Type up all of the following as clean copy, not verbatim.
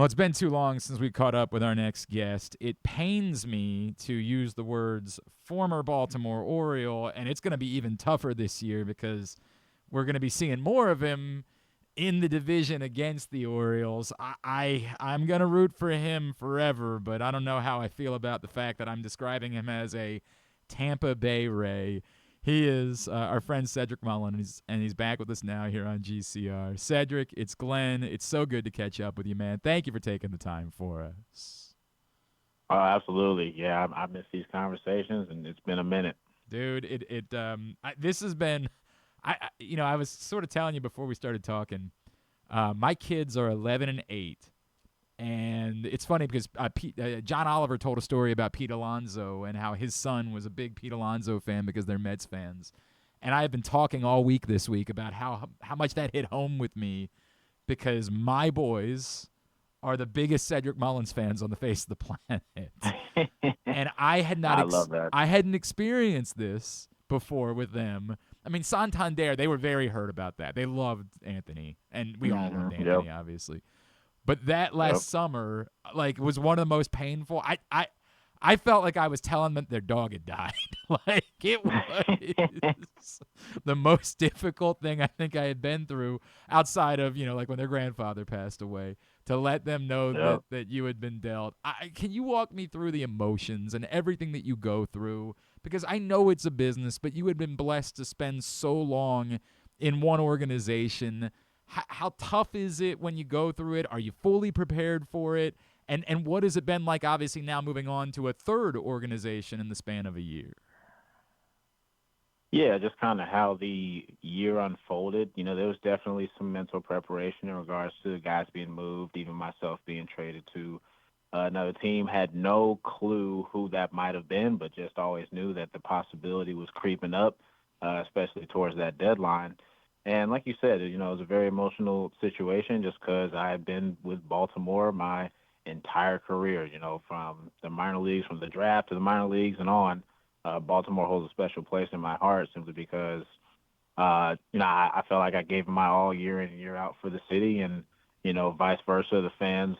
Well, it's been too long since we caught up with our next guest. It pains me to use the words former Baltimore Oriole, and it's going to be even tougher this year because we're going to be seeing more of him in the division against the Orioles. I'm going to root for him forever, but I don't know how I feel about the fact that I'm describing him as a Tampa Bay Ray. He is our friend Cedric Mullins, and he's back with us now here on GCR. Cedric, it's Glenn. It's so good to catch up with you, man. Thank you for taking the time for us. Oh, absolutely. Yeah, I miss these conversations, and it's been a minute. Dude, this has been I was sort of telling you before we started talking. My kids are 11 and 8. And it's funny because John Oliver told a story about Pete Alonso and how his son was a big Pete Alonso fan because they're Mets fans. And I have been talking all week this week about how much that hit home with me because my boys are the biggest Cedric Mullins fans on the face of the planet. And I love that. I hadn't experienced this before with them. I mean, Santander, they were very hurt about that. They loved Anthony, and we all loved Yep. Anthony, obviously. But that Yep. last summer, like, was one of the most painful. I felt like I was telling them their dog had died. Like it was the most difficult thing I think I had been through outside of, like when their grandfather passed away, to let them know Yep. that you had been dealt. Can you walk me through the emotions and everything that you go through? Because I know it's a business, but you had been blessed to spend so long in one organization. How tough is it when you go through it? Are you fully prepared for it? And what has it been like, obviously, now moving on to a third organization in the span of a year? Yeah, just kind of how the year unfolded. There was definitely some mental preparation in regards to the guys being moved, even myself being traded to another team. Had no clue who that might have been, but just always knew that the possibility was creeping up, especially towards that deadline. And like you said, it was a very emotional situation just because I had been with Baltimore my entire career, from the minor leagues, from the draft to the minor leagues and on. Baltimore holds a special place in my heart simply because, I felt like I gave my all year in and year out for the city, and vice versa. The fans,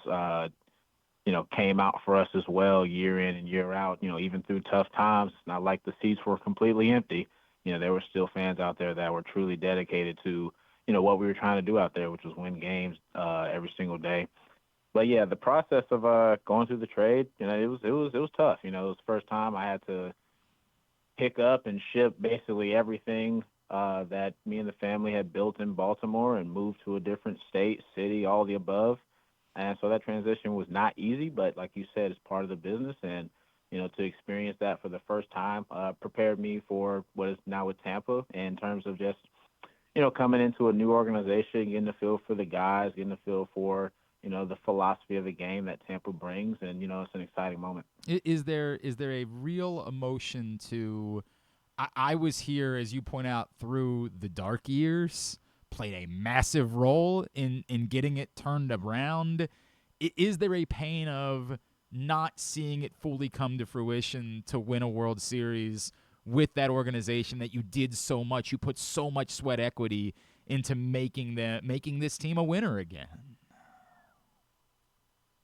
came out for us as well year in and year out. Even through tough times, it's not like the seats were completely empty. There were still fans out there that were truly dedicated to, what we were trying to do out there, which was win games every single day. But yeah, the process of going through the trade, it was tough. It was the first time I had to pick up and ship basically everything that me and the family had built in Baltimore and move to a different state, city, all the above. And so that transition was not easy, but like you said, it's part of the business. And, to experience that for the first time prepared me for what is now with Tampa in terms of just, coming into a new organization, getting a feel for the guys, getting a feel for, the philosophy of the game that Tampa brings. And, it's an exciting moment. Is there a real emotion to? I was here, as you point out, through the dark years, played a massive role in getting it turned around. Is there a pain of not seeing it fully come to fruition to win a World Series with that organization that you did so much, you put so much sweat equity into making this team a winner again?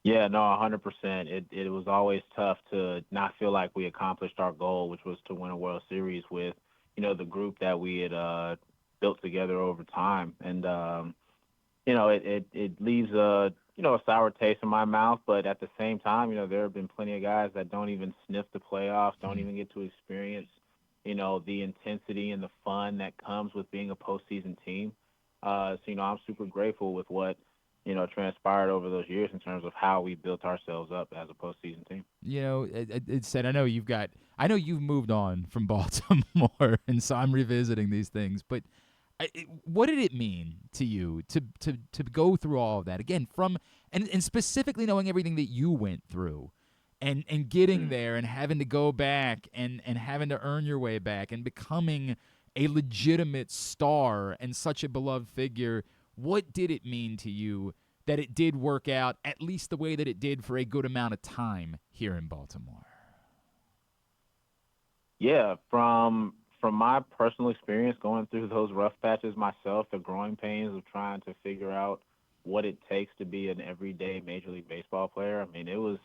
Yeah, no, 100%. It was always tough to not feel like we accomplished our goal, which was to win a World Series with, the group that we had built together over time. And it leaves a sour taste in my mouth, but at the same time, there have been plenty of guys that don't even sniff the playoffs, don't even get to experience, the intensity and the fun that comes with being a postseason team. So, I'm super grateful with what transpired over those years in terms of how we built ourselves up as a postseason team. It said, I know you've moved on from Baltimore, and so I'm revisiting these things. But what did it mean to you to go through all of that again, from and specifically knowing everything that you went through, and getting Mm. there and having to go back and having to earn your way back and becoming a legitimate star and such a beloved figure? What did it mean to you that it did work out at least the way that it did for a good amount of time here in Baltimore? Yeah, from my personal experience going through those rough patches myself, the growing pains of trying to figure out what it takes to be an everyday Major League Baseball player, I mean, it was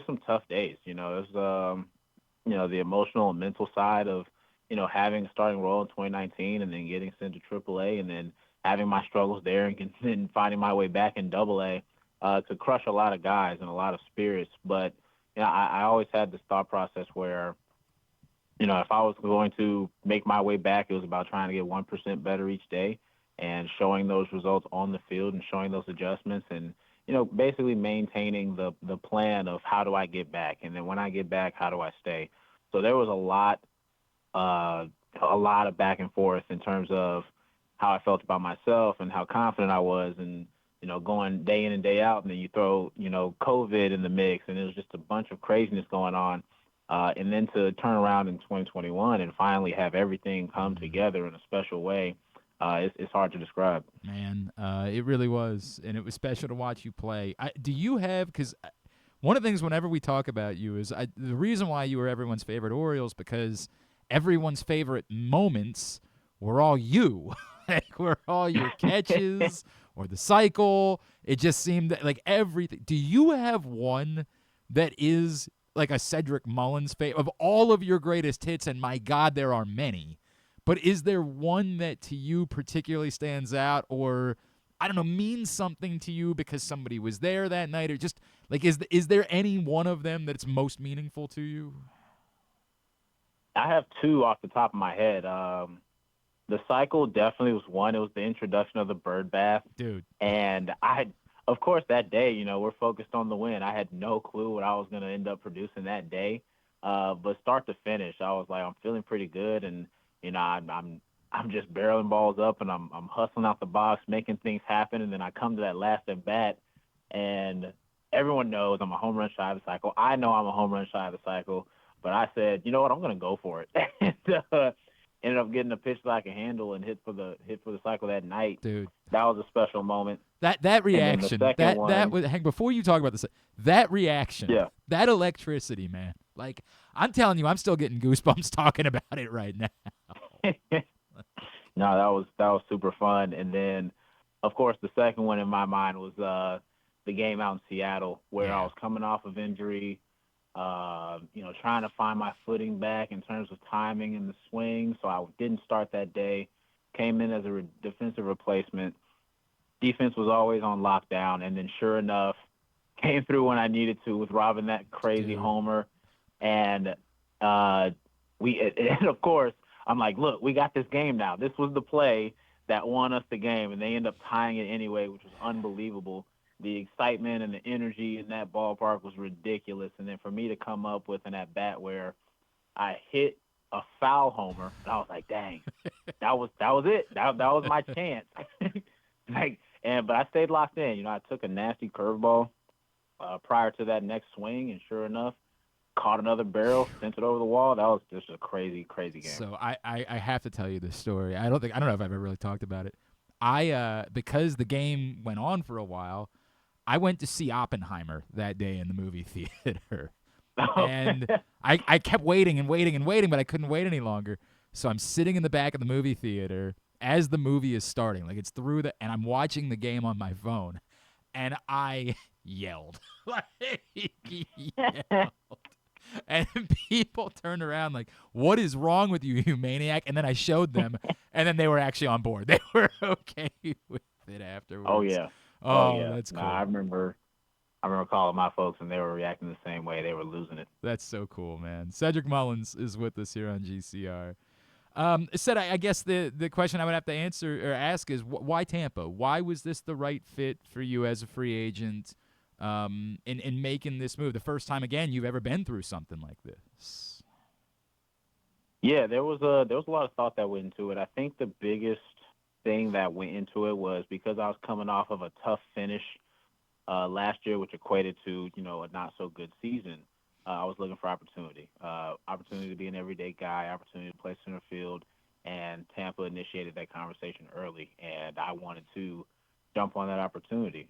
some tough days. It was the emotional and mental side of having a starting role in 2019 and then getting sent to AAA and then having my struggles there and then finding my way back in AA could crush a lot of guys and a lot of spirits. But I always had this thought process where if I was going to make my way back, it was about trying to get 1% better each day and showing those results on the field and showing those adjustments and, basically maintaining the plan of how do I get back? And then when I get back, how do I stay? So there was uh, a lot of back and forth in terms of how I felt about myself and how confident I was and, going day in and day out. And then you throw, COVID in the mix and it was just a bunch of craziness going on. And then to turn around in 2021 and finally have everything come together in a special way, it's hard to describe. Man, it really was, and it was special to watch you play. Do you have, because one of the things whenever we talk about you is the reason why you were everyone's favorite Orioles because everyone's favorite moments were all you. Like, were all your catches or the cycle. It just seemed like everything. Do you have one that is like a Cedric Mullins of all of your greatest hits? And my God, there are many. But is there one that to you particularly stands out or I don't know, means something to you because somebody was there that night or just like is there any one of them that's most meaningful to you? I have two off the top of my head. The cycle definitely was one. It was the introduction of the bird bath. Dude. And of course, that day, we're focused on the win. I had no clue what I was going to end up producing that day. But start to finish, I was like, I'm feeling pretty good. And, I'm just barreling balls up and I'm hustling out the box, making things happen. And then I come to that last at bat and everyone knows I'm a home run shy of the cycle. I know I'm a home run shy of the cycle, but I said, you know what, I'm going to go for it. And ended up getting a pitch that I could handle and hit for the cycle that night. Dude. That was a special moment. That And then the reaction, second that one, was hang before you talk about this. That reaction, yeah. that electricity, man. Like I'm telling you, I'm still getting goosebumps talking about it right now. No, that was super fun. And then, of course, the second one in my mind was the game out in Seattle where I Yeah. was coming off of injury, trying to find my footing back in terms of timing and the swing. So I didn't start that day. Came in as a defensive replacement. Defense was always on lockdown, and then sure enough, came through when I needed to with robbing that crazy Dude. homer, and uh, and of course I'm like, look, we got this game now. This was the play that won us the game, and they end up tying it anyway, which was unbelievable. The excitement and the energy in that ballpark was ridiculous, and then for me to come up with an at bat where I hit a foul homer, and I was like, dang, that was it. That was my chance. But I stayed locked in. I took a nasty curveball prior to that next swing, and sure enough, caught another barrel, sent it over the wall. That was just a crazy, crazy game. So I have to tell you this story. I don't know if I've ever really talked about it. I because the game went on for a while, I went to see Oppenheimer that day in the movie theater. And I kept waiting and waiting and waiting, but I couldn't wait any longer. So I'm sitting in the back of the movie theater as the movie is starting. Like it's through and I'm watching the game on my phone. And I yelled. Like yelled. And people turned around like, "What is wrong with you, you maniac?" And then I showed them, and then they were actually on board. They were okay with it Oh afterwards. yeah, oh Oh, yeah. that's Nah, I cool. remember. I remember calling my folks, and they were reacting the same way. They were losing it. That's so cool, man. Cedric Mullins is with us here on GCR. Said I guess the question I would have to answer or ask is why Tampa? Why was this the right fit for you as a free agent? In making this move, the first time again you've ever been through something like this. Yeah, there was a lot of thought that went into it. I think the biggest thing that went into it was because I was coming off of a tough finish last year, which equated to a not so good season. I was looking for opportunity to be an everyday guy, opportunity to play center field, and Tampa initiated that conversation early, and I wanted to jump on that opportunity.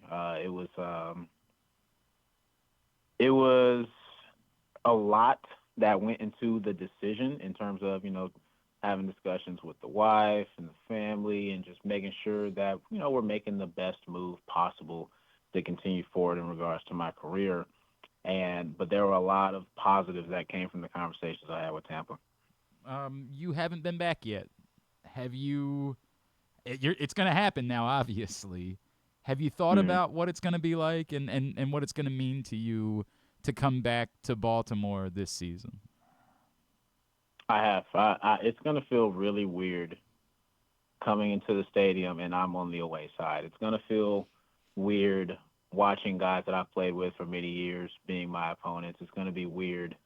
It was a lot that went into the decision in terms of having discussions with the wife and the family, and just making sure that we're making the best move possible to continue forward in regards to my career. But there were a lot of positives that came from the conversations I had with Tampa. You haven't been back yet. Have you? It's going to happen now, obviously. Have you thought Hmm. about what it's going to be like and what it's going to mean to you to come back to Baltimore this season? I have. It's going to feel really weird coming into the stadium and I'm on the away side. It's going to feel weird watching guys that I've played with for many years being my opponents. It's going to be weird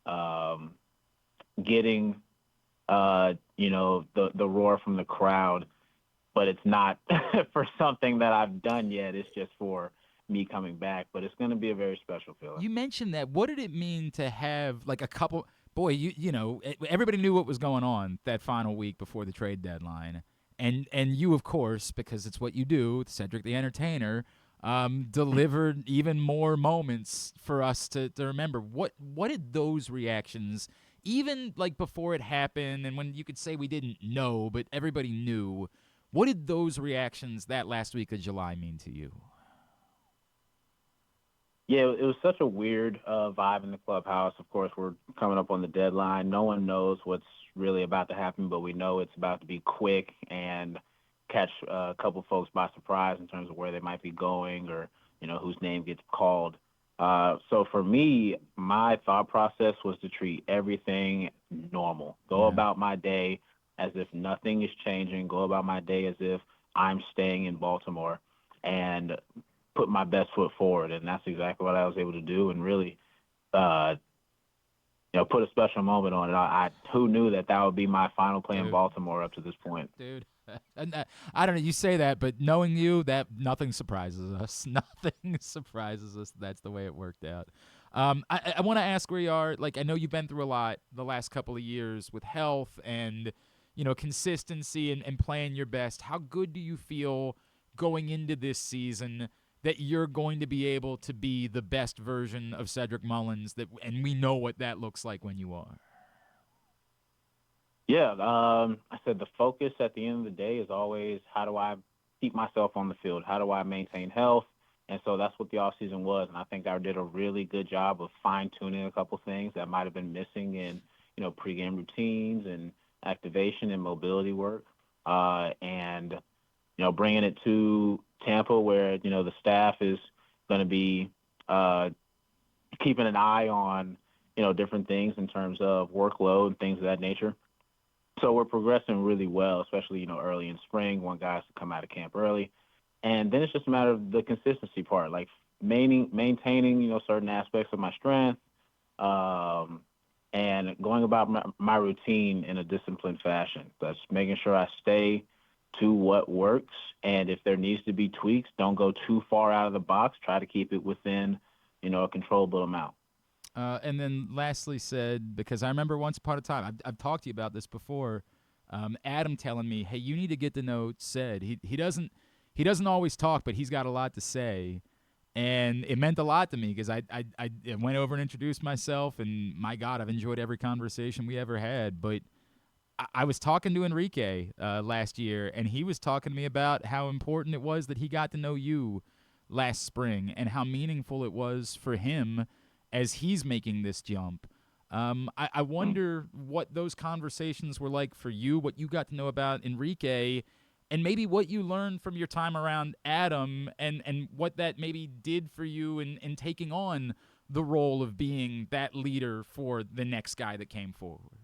um, getting the roar from the crowd, but it's not for something that I've done yet. It's just for me coming back, but it's going to be a very special feeling. You mentioned that. What did it mean to have like a couple? Boy, everybody knew what was going on that final week before the trade deadline, and you, of course, because it's what you do, Cedric the Entertainer, delivered even more moments for us to remember. What did those reactions, even like before it happened, and when you could say we didn't know, but everybody knew, what did those reactions that last week of July mean to you? Yeah, it was such a weird vibe in the clubhouse. Of course, we're coming up on the deadline. No one knows what's really about to happen, but we know it's about to be quick and catch a couple folks by surprise in terms of where they might be going or whose name gets called. So for me, my thought process was to treat everything normal. Go Yeah. about my day as if nothing is changing. Go about my day as if I'm staying in Baltimore. And put my best foot forward, and that's exactly what I was able to do, and really, uh, put a special moment on it. Who knew that would be my final play in Dude. Baltimore up to this point. Dude. And I don't know. You say that, but knowing you, that nothing surprises us. Nothing surprises us. That's the way it worked out. I want to ask where you are. Like, I know you've been through a lot the last couple of years with health and consistency and playing your best. How good do you feel going into this season that you're going to be able to be the best version of Cedric Mullins? And we know what that looks like when you are. Yeah, I said the focus at the end of the day is always how do I keep myself on the field? How do I maintain health? And so that's what the off season was, and I think I did a really good job of fine tuning a couple things that might have been missing in pregame routines and activation and mobility work, and bringing it to Tampa where the staff is going to be uh, keeping an eye on different things in terms of workload and things of that nature. So we're progressing really well, especially early in spring. Want guys to come out of camp early, and then it's just a matter of the consistency part, like maintaining certain aspects of my strength, um, and going about my routine in a disciplined fashion. That's making sure I stay to what works, and if there needs to be tweaks, don't go too far out of the box. Try to keep it within a controllable amount. And then lastly said, because I remember once upon a time, I've talked to you about this before, Adam telling me, hey, you need to get to know Said. He doesn't always talk, but he's got a lot to say. And it meant a lot to me because I went over and introduced myself, and my God, I've enjoyed every conversation we ever had. But I was talking to Enrique last year, and he was talking to me about how important it was that he got to know you last spring and how meaningful it was for him as he's making this jump. I Mm. wonder what those conversations were like for you, what you got to know about Enrique, and maybe what you learned from your time around Adam, and what that maybe did for you in taking on the role of being that leader for the next guy that came forward.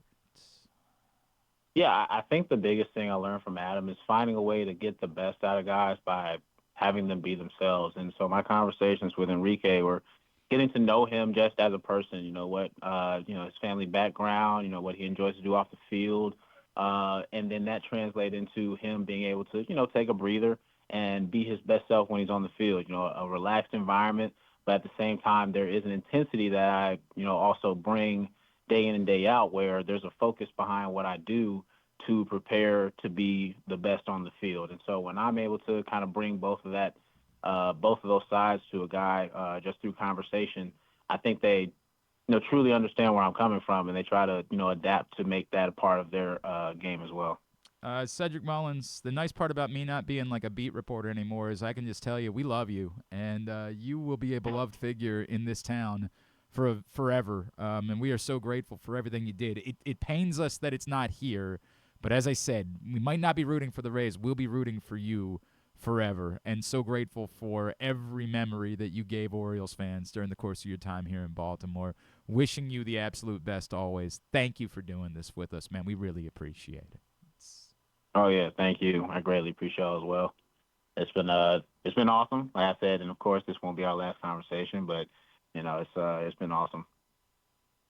Yeah, I think the biggest thing I learned from Adam is finding a way to get the best out of guys by having them be themselves. And so my conversations with Enrique were getting to know him just as a person. His family background. What he enjoys to do off the field, and then that translated into him being able to take a breather and be his best self when he's on the field. A relaxed environment, but at the same time there is an intensity that I also bring day in and day out where there's a focus behind what I do to prepare to be the best on the field. And so when I'm able to kind of bring both of those sides to a guy just through conversation, I think they truly understand where I'm coming from, and they try to adapt to make that a part of their game as well. Cedric Mullins, the nice part about me not being like a beat reporter anymore is I can just tell you we love you, and you will be a beloved figure in this town for forever. And we are so grateful for everything you did. It pains us that it's not here, but as I said, we might not be rooting for the Rays. We'll be rooting for you forever, and so grateful for every memory that you gave Orioles fans during the course of your time here in Baltimore. Wishing you the absolute best always. Thank you for doing this with us, man. We really appreciate it. Oh yeah, thank you. I greatly appreciate it as well. It's been awesome, like I said, and of course this won't be our last conversation, but it's been awesome.